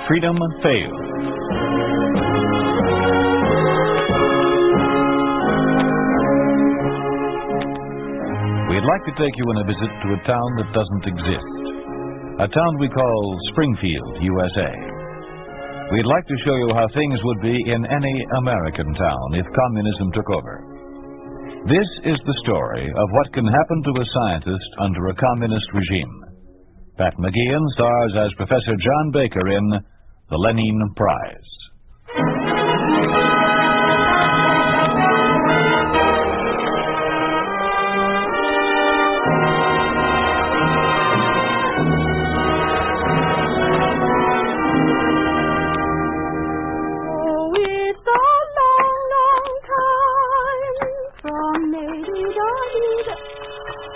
freedom failed. We'd like to take you on a visit to a town that doesn't exist. A town we call Springfield, USA. We'd like to show you how things would be in any American town if communism took over. This is the story of what can happen to a scientist under a communist regime. Pat McGeehan stars as Professor John Baker in The Lenin Prize.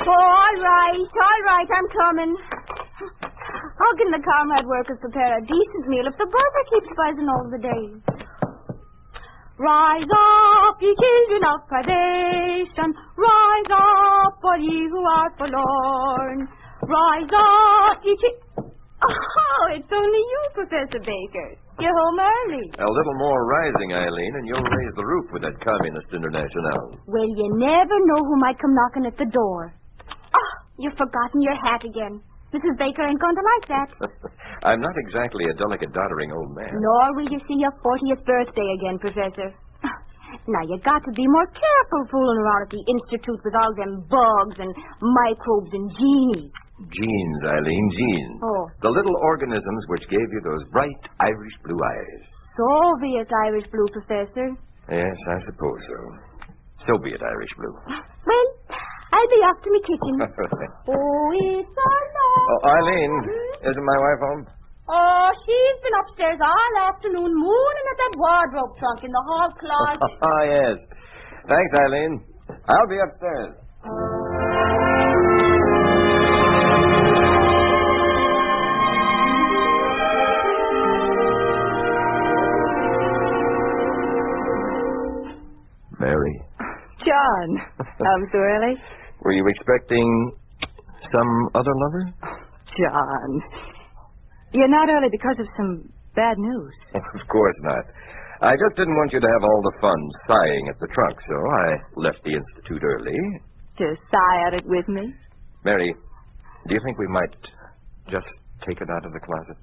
All right, I'm coming. How can the comrade workers prepare a decent meal if the burger keeps buzzing all the day? Rise up, ye children of privation. Rise up, all ye who are forlorn. Rise up, ye Oh, it's only you, Professor Baker. You're home early. A little more rising, Eileen, and you'll raise the roof with that Communist International. Well, you never know who might come knocking at the door. Oh, you've forgotten your hat again. Mrs. Baker ain't going to like that. I'm not exactly a delicate, doddering old man. Nor will you see your 40th birthday again, Professor. Now, you got to be more careful fooling around at the Institute with all them bugs and microbes and genies. Genes, Eileen, genes. Oh. The little organisms which gave you those bright Irish blue eyes. Soviet Irish blue, Professor. Yes, I suppose so. Soviet Irish blue. Well, I'll be off to my kitchen. Oh, it's so long. Oh, Eileen, isn't my wife home? Oh, she's been upstairs all afternoon mooning at that wardrobe trunk in the hall closet. Oh, yes. Thanks, Eileen. I'll be upstairs. Mary. John, I'm so early. Were you expecting some other lover? John, you're not early because of some bad news. Of course not. I just didn't want you to have all the fun sighing at the trunk, so I left the Institute early. To sigh at it with me? Mary, do you think we might just take it out of the closet?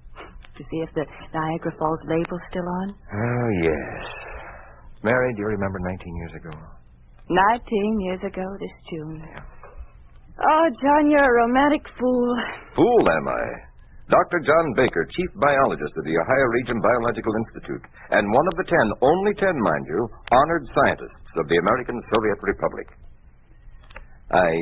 To see if the Niagara Falls label's still on? Oh, yes. Mary, do you remember 19 years ago? 19 years ago this June. Yeah. Oh, John, you're a romantic fool. Fool, am I? Dr. John Baker, Chief Biologist of the Ohio Region Biological Institute, and one of the 10, only 10, mind you, honored scientists of the American Soviet Republic. I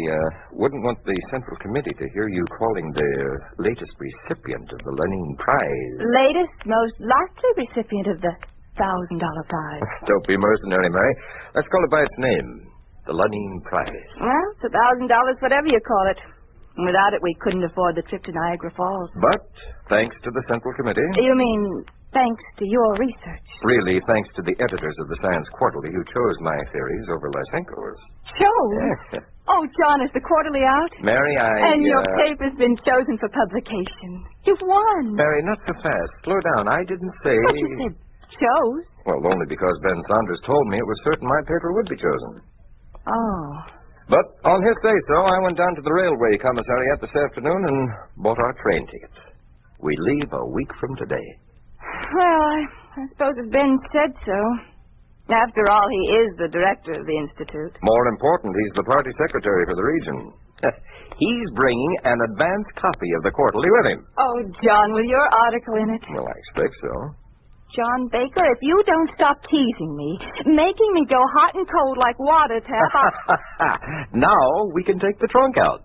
wouldn't want the Central Committee to hear you calling the latest recipient of the Lenin Prize. Latest, most likely recipient of the $1,000 prize. Don't be mercenary, Mary. Let's call it by its name. The Lenin Prize. Well, it's $1,000, whatever you call it. And without it, we couldn't afford the trip to Niagara Falls. But, thanks to the Central Committee... You mean, thanks to your research? Really, thanks to the editors of the Science Quarterly who chose my theories over Lysenko's. Chose? Yes. Oh, John, is the Quarterly out? Mary, And your paper's been chosen for publication. You've won. Mary, not so fast. Slow down. I didn't say... But you said chose. Well, only because Ben Saunders told me it was certain my paper would be chosen. Oh. But on his say-so, I went down to the railway commissariat this afternoon and bought our train tickets. We leave a week from today. Well, I suppose if Ben said so. After all, he is the director of the Institute. More important, he's the party secretary for the region. He's bringing an advance copy of the quarterly with him. Oh, John, with your article in it? Well, I expect so. John Baker, if you don't stop teasing me, making me go hot and cold like water tap... Now we can take the trunk out.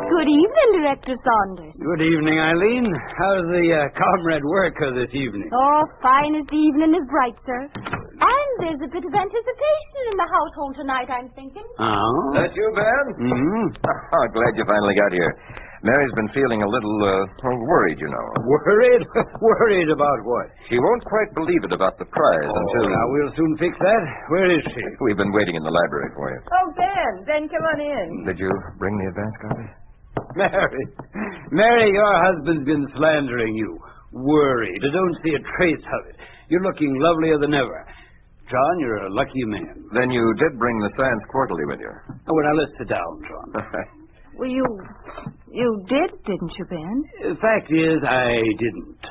Good evening, Director Saunders. Good evening, Eileen. How's the comrade worker this evening? Oh, fine as the evening is bright, sir. And there's a bit of anticipation in the household tonight, I'm thinking. Oh? That you, Ben? Mm-hmm. Oh, glad you finally got here. Mary's been feeling a little worried, you know. Worried? Worried about what? She won't quite believe it about the prize until... Now, we'll soon fix that. Where is she? We've been waiting in the library for you. Oh, Ben, come on in. Did you bring the advance copy? Mary, your husband's been slandering you. Worried. I don't see a trace of it. You're looking lovelier than ever. John, you're a lucky man. Then you did bring the Science Quarterly with you. Oh, well, now, let's sit down, John. Well, you didn't you, Ben? The fact is, I didn't.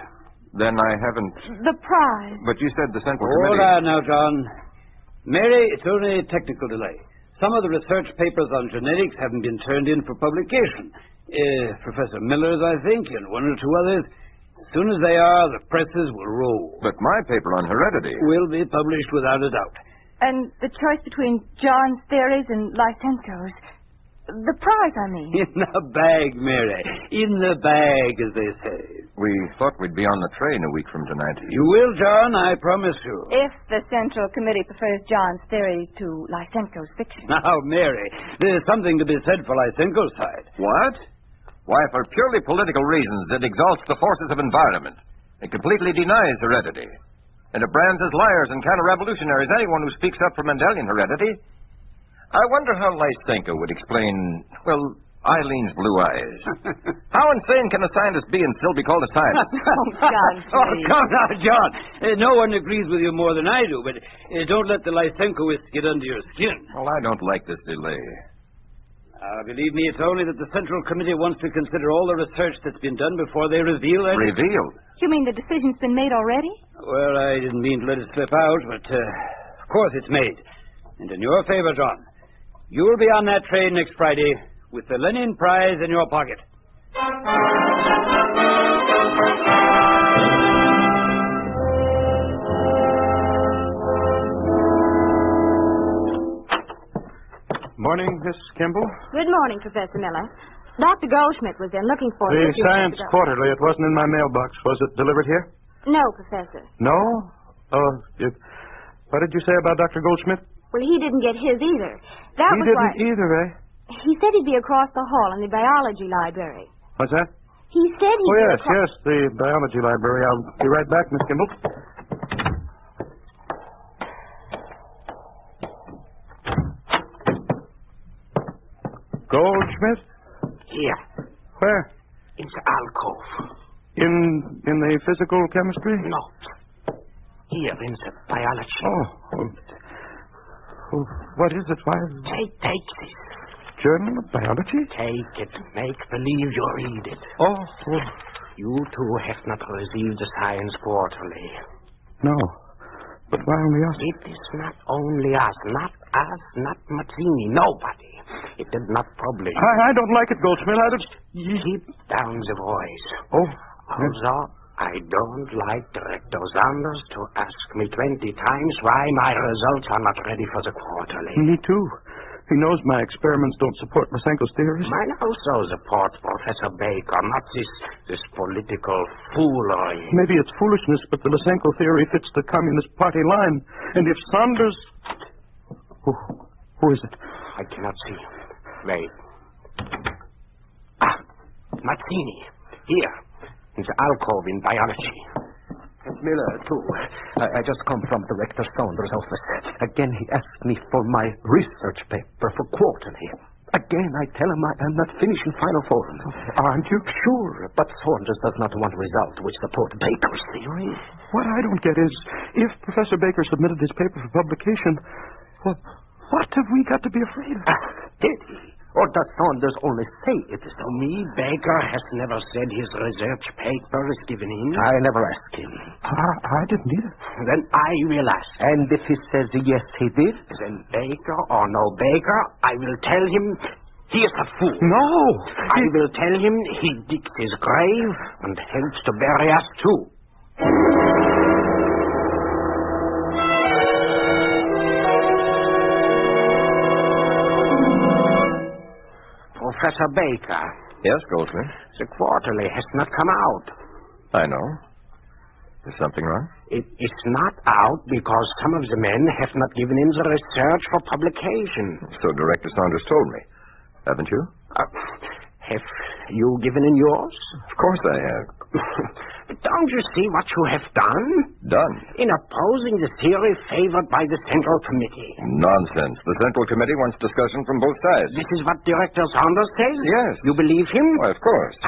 Then I haven't... The prize. But you said the Central Hold Committee... on now, John. Mary, it's only a technical delay. Some of the research papers on genetics haven't been turned in for publication. Professor Miller's, I think, and one or two others. As soon as they are, the presses will roll. But my paper on heredity... Will be published without a doubt. And the choice between John's theories and Lysenko's. The prize, I mean. In the bag, Mary. In the bag, as they say. We thought we'd be on the train a week from tonight. You will, John, I promise you. If the Central Committee prefers John's theory to Lysenko's fiction. Now, Mary, there's something to be said for Lysenko's side. What? Why, for purely political reasons, it exalts the forces of environment. It completely denies heredity. And it brands as liars and counter-revolutionaries anyone who speaks up for Mendelian heredity. I wonder how Lysenko would explain, well, Eileen's blue eyes. How insane can a scientist be and still be called a scientist? Oh, John, Oh, please. come now, John. No one agrees with you more than I do, but don't let the Lysenkoists get under your skin. Well, I don't like this delay. Believe me, it's only that the Central Committee wants to consider all the research that's been done before they reveal it. Revealed? You mean the decision's been made already? Well, I didn't mean to let it slip out, but of course it's made. And in your favor, John, you'll be on that train next Friday with the Lenin Prize in your pocket. Morning, Miss Kimball. Good morning, Professor Miller. Dr. Goldschmidt was in looking for you. The Science Quarterly. It wasn't in my mailbox. Was it delivered here? No, Professor. No? Oh, what did you say about Dr. Goldschmidt? Well, he didn't get his either. That He was didn't why... either, eh? He said he'd be across the hall in the biology library. What's that? He said he'd Oh, be yes, across... yes, the biology library. I'll be right back, Miss Kimball. Goldschmidt? Here, Where? in the alcove. In the physical chemistry? No. Here, in the biology. Oh, what is it? Why? Take this. Journal of Biology? Take it. Make believe you read it. Oh. You two have not received the Science Quarterly. No. But why only us? It is not only us, not Mazzini, nobody. It did not publish. I don't like it, Goldschmidt. I don't... Keep down the voice. Oh. Also, I don't like Director Sanders to ask me 20 times why my results are not ready for the quarterly. Me too. He knows my experiments don't support Lysenko's theories. Mine also support Professor Baker, not this political foolery. Maybe it's foolishness, but the Lysenko theory fits the Communist Party line. And if Sanders... Who is it? I cannot see. Wait. Mazzini. Here. In the alcove in biology. And Miller, too. I just come from Director Saunders' office. Again, he asked me for my research paper for quarterly. Again, I tell him I am not finishing final form. Aren't you? Sure, but Saunders does not want results which support Baker's theory. What I don't get is, if Professor Baker submitted his paper for publication, what have we got to be afraid of? Did he? Or does Saunders only say it is To me, Baker has never said his research paper is given in. I never asked him. I didn't either. Then I will ask. And if he says yes, he did? Then Baker or no Baker, I will tell him he is a fool. No! I will tell him he digs his grave and helps to bury us too. Professor Baker. Yes, Goldschmidt? The quarterly has not come out. I know. Is something wrong? It's not out because some of the men have not given in the research for publication. So Director Saunders told me. Haven't you? Have you given in yours? Of course I have. But don't you see what you have done? Done? In opposing the theory favored by the Central Committee. Nonsense. The Central Committee wants discussion from both sides. This is what Director Saunders says? Yes. You believe him? Why, of course.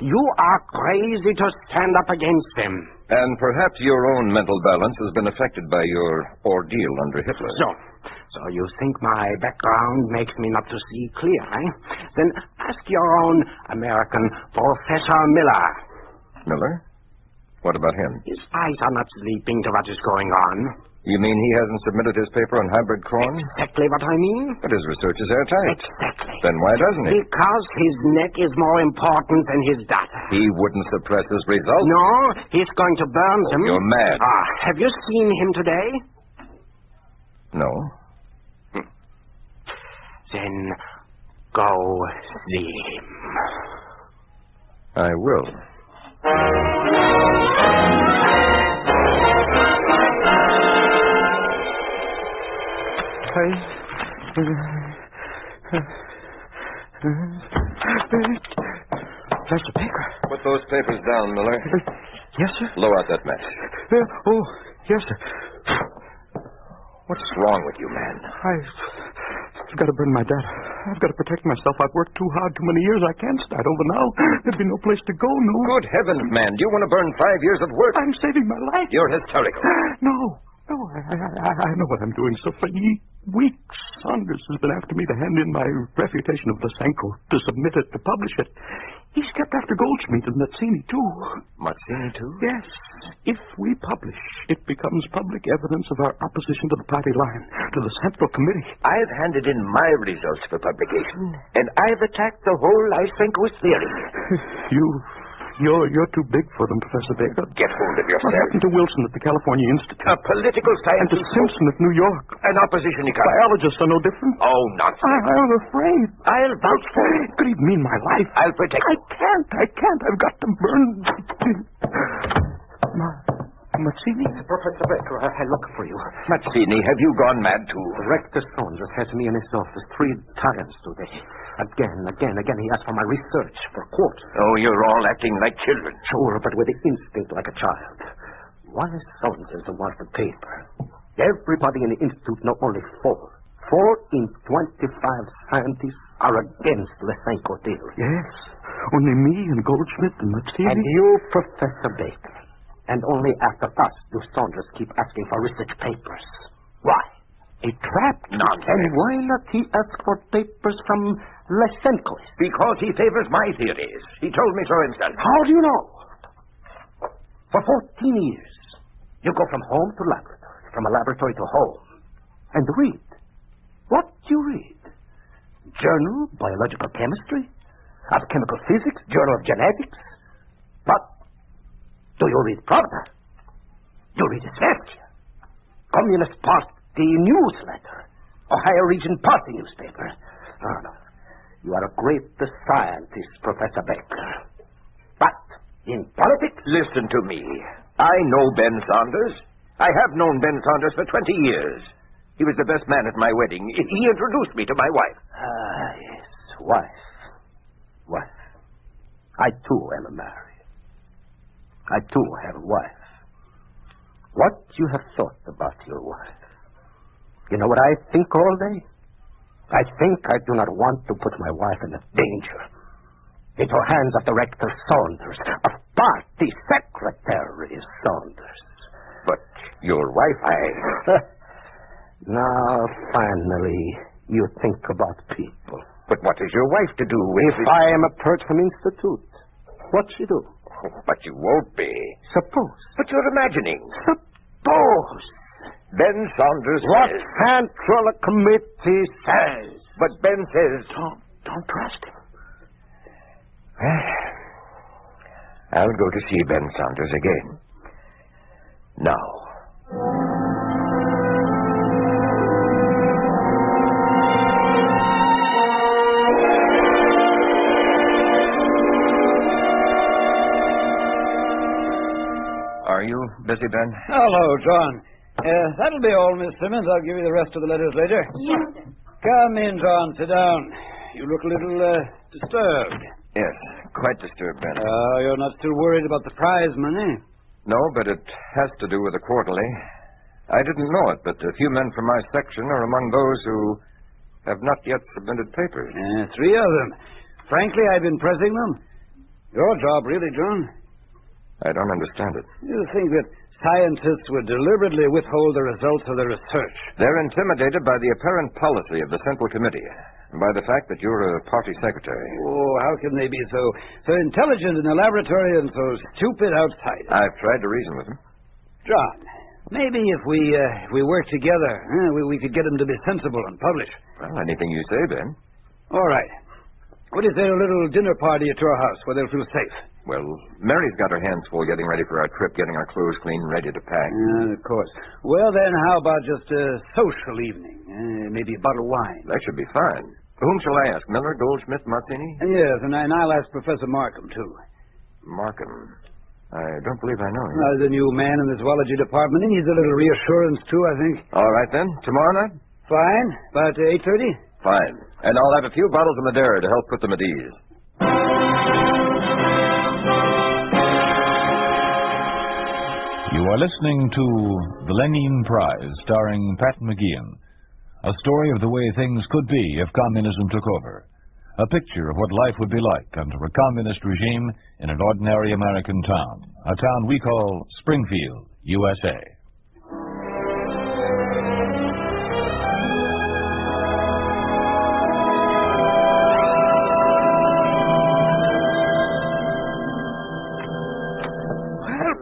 You are crazy to stand up against them. And perhaps your own mental balance has been affected by your ordeal under Hitler. So you think my background makes me not to see clear, eh? Then ask your own American Professor Miller. Miller? What about him? His eyes are not sleeping to what is going on. You mean he hasn't submitted his paper on hybrid corn? Exactly what I mean. But his research is airtight. Exactly. Then why doesn't he? Because his neck is more important than his data. He wouldn't suppress his results. No, he's going to burn them. You're mad. Have you seen him today? No. Then go see him. I will. Professor Baker. Put those papers down, Miller. Yes, sir? Blow out that match. Oh, yes, sir. What's wrong with you, man? I've got to burn my data. I've got to protect myself. I've worked too hard too many years. I can't start over now. There'd be no place to go, no. Good heavens, man. Do you want to burn 5 years of work? I'm saving my life. You're hysterical. No, I know what I'm doing. So for weeks, Saunders has been after me to hand in my refutation of Lysenko, to submit it, to publish it. He's kept after Goldschmidt and Mazzini, too. Mazzini, too? Yes. If we publish, it becomes public evidence of our opposition to the party line, to the Central Committee. I've handed in my results for publication, and I've attacked the whole Lysenko's theory. You're too big for them, Professor Baker. Get hold of yourself. What happened to Wilson at the California Institute? A political scientist. And to Simpson at New York. An opposition economist. Biologists are no different. Oh, nonsense. I'm afraid. I'll vouch for it. Could even mean my life. I'll protect you. I can't. I've got to burn. Mazzini? Professor Baker, I look for you. Mazzini, have you gone mad, too? Rector Saunders has me in his office 3 times today. Again, he asked for my research for quotes. Oh, you're all acting like children. Sure, but with the instinct like a child. Why Saunders wants the paper? Everybody in the Institute know only 4. 4 in 25 scientists are against Lysenko theory. Yes. Only me and Goldschmidt and Mazzini. And you, Professor Baker. And only after us do Saunders keep asking for research papers. Why? A trap? Nonsense. And why not he ask for papers from Lysenko? Because he favors my theories. He told me so himself. How do you know? For 14 years, you go from home to laboratory, from a laboratory to home, and read. What do you read? Journal, Biological Chemistry, of Chemical Physics, Journal of Genetics. But do you read Pravda? You read Svetya, Communist Party newsletter, Ohio Region Party newspaper. Oh, no. You are a great scientist, Professor Baker. But in politics... Listen to me. I know Ben Saunders. I have known Ben Saunders for 20 years. He was the best man at my wedding. He introduced me to my wife. Yes, wife. I, too, am married. I, too, have a wife. What you have thought about your wife? You know what I think all day? I think I do not want to put my wife in danger. Into hands of Director Saunders, of Party Secretary Saunders. But your wife, Now, finally, you think about people. But what is your wife to do with... If I am a purge from Institute, what she do? But you won't be. Suppose. But you're imagining. Suppose. Ben Saunders What says... Central Committee says. But Ben says... Don't trust him. I'll go to see Ben Saunders again. Now. Are Are you busy, Ben? Hello, John. That'll be all, Miss Simmons. I'll give you the rest of the letters later. Yes, sir. Come in, John. Sit down. You look a little disturbed. Yes, quite disturbed, Ben. You're not still worried about the prize money? No, but it has to do with the quarterly. I didn't know it, but a few men from my section are among those who have not yet submitted papers. 3 of them. Frankly, I've been pressing them. Your job, really, John. I don't understand it. You think that scientists would deliberately withhold the results of their research? They're intimidated by the apparent policy of the Central Committee, and by the fact that you're a party secretary. Oh, how can they be so intelligent in the laboratory and so stupid outside? I've tried to reason with them. John, maybe if we work together, we could get them to be sensible and publish. Well, anything you say, Ben. All right. What is there, a little dinner party at your house where they'll feel safe? Well, Mary's got her hands full getting ready for our trip, getting our clothes clean and ready to pack. Of course. Well, then, how about just a social evening? Maybe a bottle of wine. That should be fine. Whom shall I ask? Miller, Goldschmidt, Martini? Yes, and I'll ask Professor Markham, too. Markham. I don't believe I know him. The new man in the zoology department. He needs a little reassurance, too, I think. All right, then. Tomorrow night? Fine. About 8:30? Fine. And I'll have a few bottles of Madeira to help put them at ease. You are listening to The Lenin Prize, starring Pat McGeehan. A story of the way things could be if communism took over. A picture of what life would be like under a communist regime in an ordinary American town. A town we call Springfield, USA.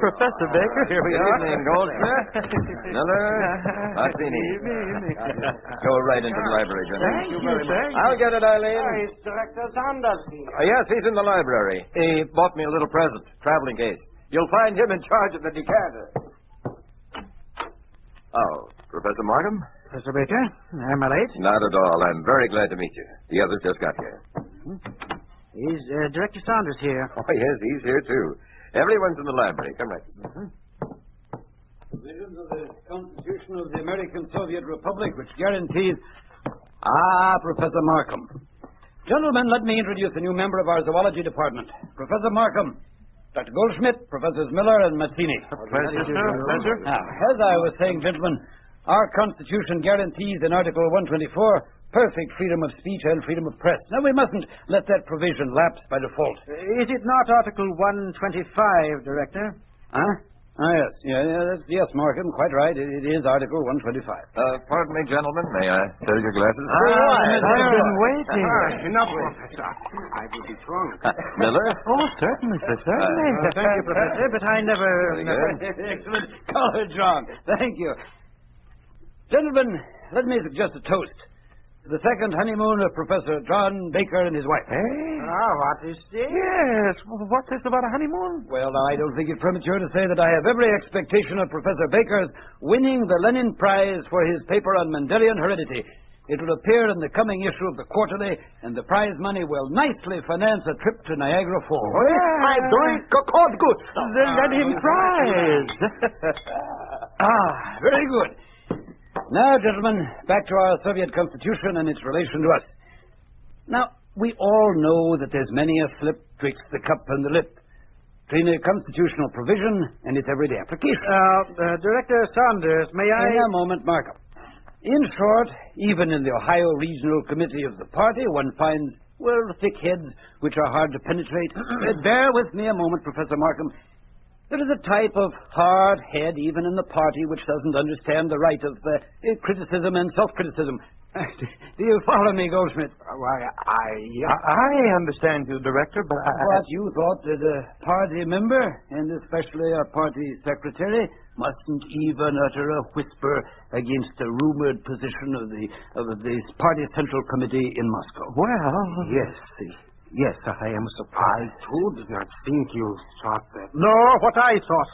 Professor Baker, here we are. Good evening, Goldschmidt. Miller, Martini. Go right into the library, gentlemen. Thank you very much. I'll get it, Eileen. It's Director Saunders here. Yes, he's in the library. He bought me a little present, traveling case. You'll find him in charge of the decanter. Oh, Professor Markham? Professor Baker, am I late? Not at all. I'm very glad to meet you. The others just got here. Is Director Saunders here? Oh, yes, he's here, too. Everyone's in the library. Come right. Provisions of the Constitution of the American Soviet Republic, which guarantees... Professor Markham. Gentlemen, let me introduce a new member of our zoology department. Professor Markham, Dr. Goldschmidt, Professors Miller and Mazzini. Pleasure, sir. Pleasure. Now, as I was saying, gentlemen, our Constitution guarantees in Article 124 perfect freedom of speech and freedom of press. Now, we mustn't let that provision lapse by default. Is it not Article 125, Director? Huh? Yes, Markham, quite right. It is Article 125. Pardon me, gentlemen. May I sell your glasses? I've been waiting. Enough, Professor. I will be drunk. Miller? Oh, certainly, sir, certainly. Thank you, Professor, but I never... Excellent color, John. Thank you. Gentlemen, let me suggest a toast. The second honeymoon of Professor John Baker and his wife. What is this? Yes, what's this about a honeymoon? Well, now, I don't think it's premature to say that I have every expectation of Professor Baker's winning the Lenin Prize for his paper on Mendelian heredity. It will appear in the coming issue of the Quarterly, and the prize money will nicely finance a trip to Niagara Falls. I drink a cold good. The Lenin Prize. Very good. Now, gentlemen, back to our Soviet Constitution and its relation to us. Now, we all know that there's many a slip twixt the cup and the lip between a constitutional provision and its everyday application. Director Saunders, may I... In a moment, Markham. In short, even in the Ohio Regional Committee of the party, one finds, thick heads which are hard to penetrate. Bear with me a moment, Professor Markham. There is a type of hard head, even in the party, which doesn't understand the right of criticism and self-criticism. Do you follow me, Goldschmidt? I understand you, Director, but But you thought that a party member, and especially a party secretary, mustn't even utter a whisper against the rumored position of the party central committee in Moscow. Well... Yes, I am surprised, too. Did not think you thought that. No, what I thought.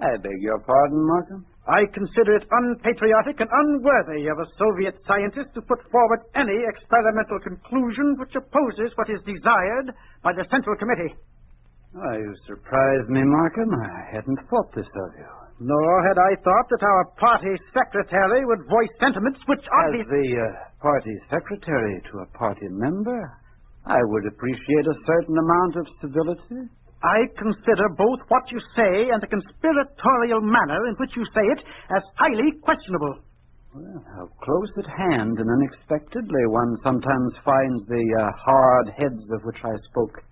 I beg your pardon, Markham? I consider it unpatriotic and unworthy of a Soviet scientist to put forward any experimental conclusion which opposes what is desired by the Central Committee. Why, you surprised me, Markham. I hadn't thought this of you. Nor had I thought that our party secretary would voice sentiments which As the party secretary to a party member, I would appreciate a certain amount of civility. I consider both what you say and the conspiratorial manner in which you say it as highly questionable. Well, how close at hand and unexpectedly one sometimes finds the hard heads of which I spoke.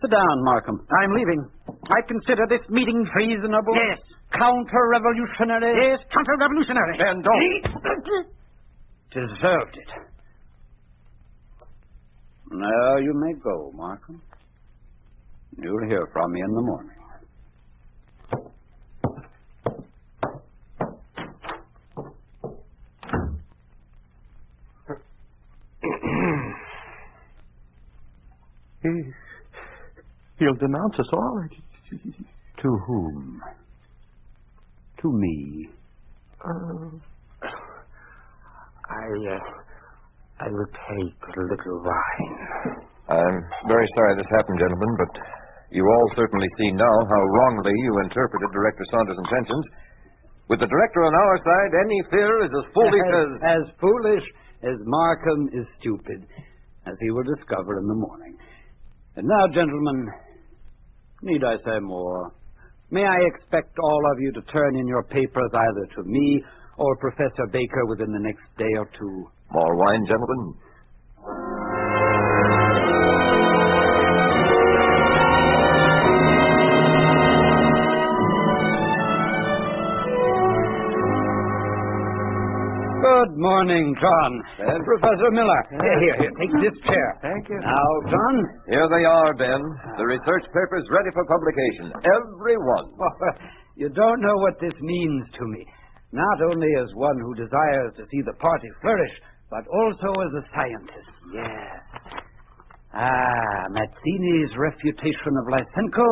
Sit down, Markham. I'm leaving. I consider this meeting treasonable. Yes. Counter-revolutionary. Yes, counter-revolutionary. Ben, don't. Deserved it. Now you may go, Markham. You'll hear from me in the morning. He'll denounce us all. To whom? To me. I will take a little wine. I'm very sorry this happened, gentlemen, but you all certainly see now how wrongly you interpreted Director Saunders' intentions. With the director on our side, any fear is as foolish as... As foolish as Markham is stupid, as he will discover in the morning. And now, gentlemen, need I say more? May I expect all of you to turn in your papers either to me or Professor Baker within the next day or two? More wine, gentlemen? Good morning, John. Ben? Professor Miller. Here, take this chair. Thank you. Now, John. Here they are, Ben. The research papers ready for publication. Every one. You don't know what this means to me. Not only as one who desires to see the party flourish, but also as a scientist. Yes. Mazzini's refutation of Lysenko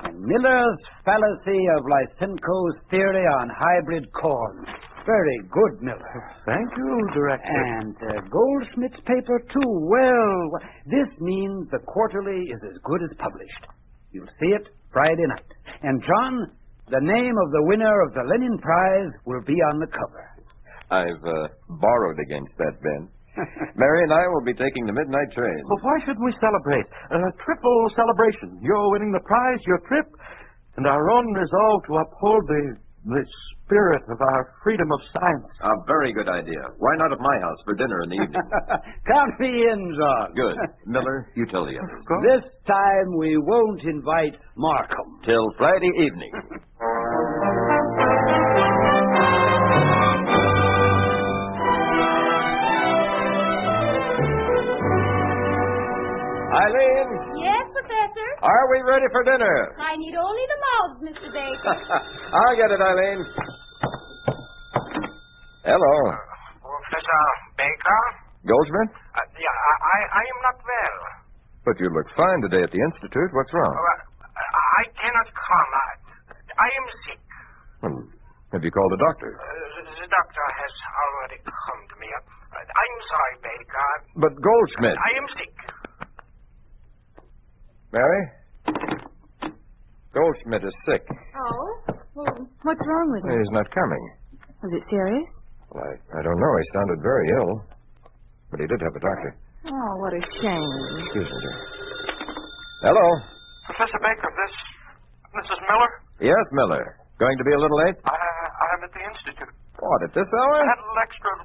and Miller's fallacy of Lysenko's theory on hybrid corn. Very good, Miller. Thank you, Director. And Goldschmidt's paper, too. Well, this means the quarterly is as good as published. You'll see it Friday night. And, John, the name of the winner of the Lenin Prize will be on the cover. I've borrowed against that, Ben. Mary and I will be taking the midnight train. Well, why shouldn't we celebrate? A triple celebration. You're winning the prize, your trip, and our own resolve to uphold the spirit of our freedom of science. A very good idea. Why not at my house for dinner in the evening? Count me in, John. Good. Miller, you tell the others. This time we won't invite Markham. Till Friday evening. Eileen? Yes, Professor? Are we ready for dinner? I need only the mouths, Mr. Baker. I'll get it, Eileen. Hello. Professor Baker? Goldschmidt? I am not well. But you look fine today at the Institute. What's wrong? I cannot come. I am sick. Well, have you called the doctor? The doctor has already come to me. I'm sorry, Baker. But Goldschmidt... I am sick. Mary? Goldschmidt is sick. Oh? Well, what's wrong with him? He's not coming. Was it serious? Well, I don't know. He sounded very ill. But he did have a doctor. Oh, what a shame. Excuse me, dear. Hello. Professor Baker, this Mrs. Miller? Yes, Miller. Going to be a little late? I'm at the Institute. What, at this hour? I had a little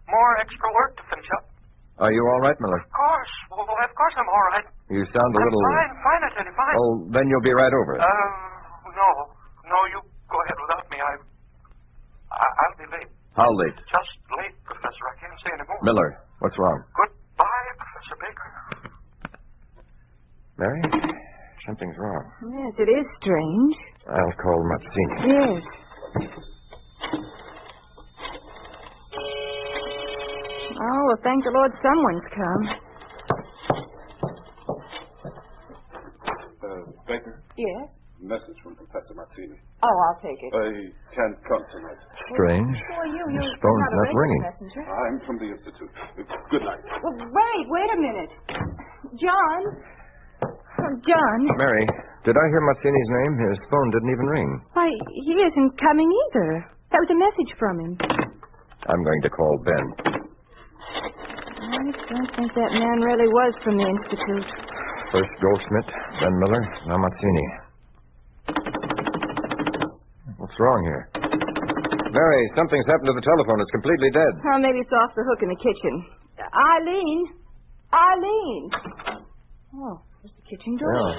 more extra work to finish up. Are you all right, Miller? Of course. Well, of course I'm all right. You sound a little... Fine, Attorney, fine. Oh, then you'll be right over. No, you go ahead without me. I'll be late. How late? Just late, Professor. I can't say any more. Miller, what's wrong? Goodbye, Professor Baker. Mary, something's wrong. Yes, it is strange. I'll call Mazzini. Yes. Oh, well, thank the Lord someone's come. Baker? Yes? Message from Professor Mazzini. Oh, I'll take it. I can't come tonight. Strange. Who are you? His You're phone's not a not regular ringing. messenger. I'm from the Institute. Good night. Well, wait a minute. John? John. Mary, did I hear Mazzini's name? His phone didn't even ring. Why, he isn't coming either. That was a message from him. I'm going to call Ben. I don't think that man really was from the Institute. First Goldschmidt, then Miller, now Mazzini. What's wrong here? Mary, something's happened to the telephone. It's completely dead. Oh, maybe it's off the hook in the kitchen. Eileen! Oh, there's the kitchen door. Yeah.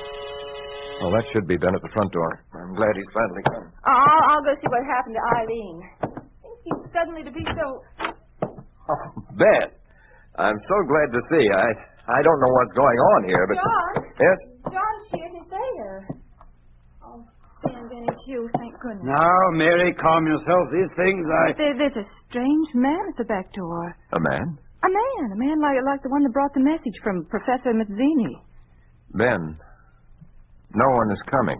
Well, that should be Ben at the front door. I'm glad he's finally come. I'll go see what happened to Eileen. Things seem suddenly to be so... Oh, Ben, I'm so glad to see you. I don't know what's going on here, but... John? Yes? John, she isn't there. Oh, Ben, it's you, thank goodness. Now, Mary, calm yourself. These things, There's a strange man at the back door. A man? A man like the one that brought the message from Professor Mazzini. Ben, no one is coming.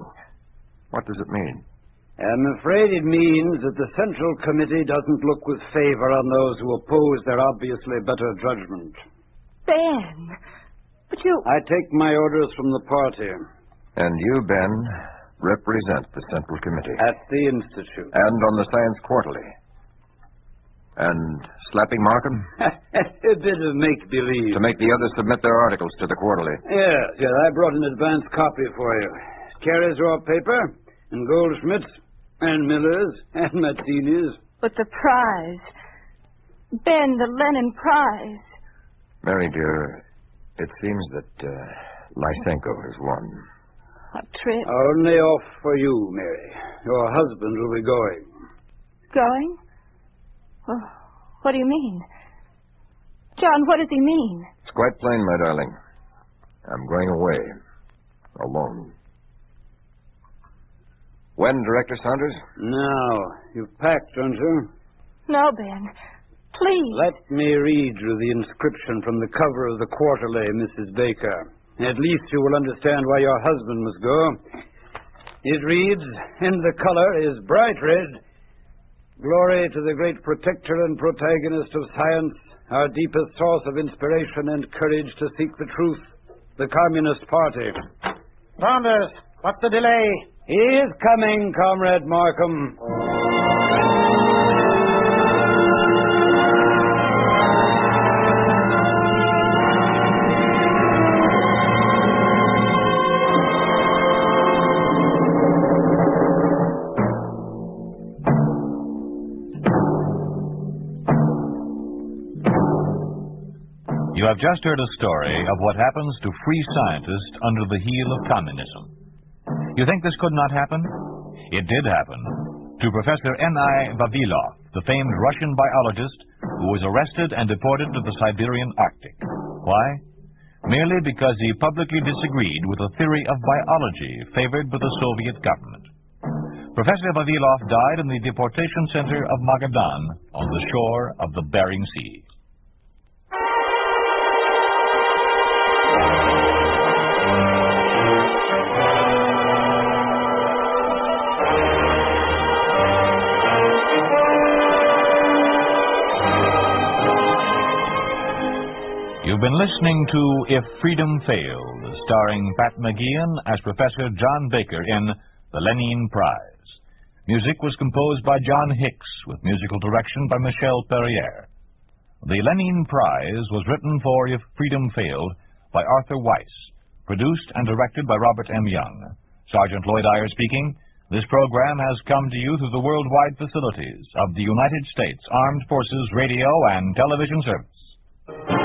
What does it mean? I'm afraid it means that the Central Committee doesn't look with favor on those who oppose their obviously better judgment. Ben, but you... I take my orders from the party. And you, Ben, represent the Central Committee. At the Institute. And on the Science Quarterly. And slapping Markham? A bit of make-believe. To make the others submit their articles to the Quarterly. Yes, I brought an advance copy for you. Carries raw paper, and Goldschmidt's, and Miller's, and Mazzini's. But the prize. Ben, the Lenin Prize. Mary, dear, it seems that Lysenko has won. A trip. Only off for you, Mary. Your husband will be going. Going? Oh, what do you mean? John, what does he mean? It's quite plain, my darling. I'm going away. Alone. When, Director Saunders? Now, you've packed, don't you? No, Ben. Please. Let me read you the inscription from the cover of the Quarterly, Mrs. Baker. At least you will understand why your husband must go. It reads, and the color is bright red, "Glory to the great protector and protagonist of science, our deepest source of inspiration and courage to seek the truth, the Communist Party." Saunders, what's the delay? He is coming, Comrade Markham. You have just heard a story of what happens to free scientists under the heel of communism. You think this could not happen? It did happen to Professor N.I. Vavilov, the famed Russian biologist who was arrested and deported to the Siberian Arctic. Why? Merely because he publicly disagreed with a theory of biology favored by the Soviet government. Professor Vavilov died in the deportation center of Magadan on the shore of the Bering Sea. You've been listening to If Freedom Failed, starring Pat McGeehan as Professor John Baker in The Lenin Prize. Music was composed by John Hicks, with musical direction by Michel Perrier. The Lenin Prize was written for If Freedom Failed by Arthur Weiss, produced and directed by Robert M. Young. Sergeant Lloyd Eyre speaking. This program has come to you through the worldwide facilities of the United States Armed Forces Radio and Television Service.